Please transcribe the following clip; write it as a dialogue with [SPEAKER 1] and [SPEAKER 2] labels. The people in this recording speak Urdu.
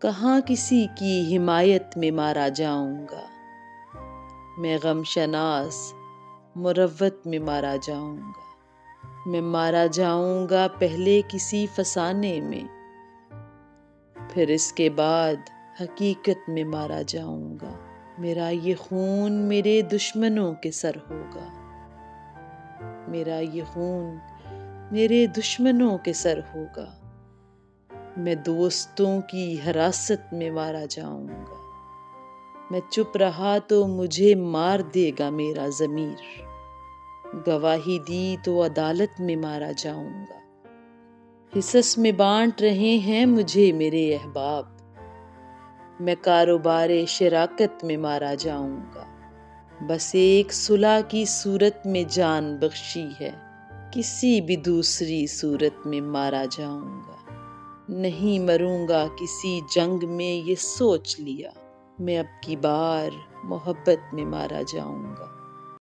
[SPEAKER 1] کہاں کسی کی حمایت میں مارا جاؤں گا، میں غم شناس مروت میں مارا جاؤں گا، میں مارا جاؤں گا پہلے کسی فسانے میں، پھر اس کے بعد حقیقت میں مارا جاؤں گا، میرا یہ خون میرے دشمنوں کے سر ہوگا، میرا یہ خون میرے دشمنوں کے سر ہوگا، میں دوستوں کی حراست میں مارا جاؤں گا، میں چپ رہا تو مجھے مار دے گا میرا ضمیر، گواہی دی تو عدالت میں مارا جاؤں گا، حصص میں بانٹ رہے ہیں مجھے میرے احباب، میں کاروبار شراکت میں مارا جاؤں گا، بس ایک صلح کی صورت میں جان بخشی ہے، کسی بھی دوسری صورت میں مارا جاؤں گا، نہیں مروں گا کسی جنگ میں یہ سوچ لیا، میں اب کی بار محبت میں مارا جاؤں گا۔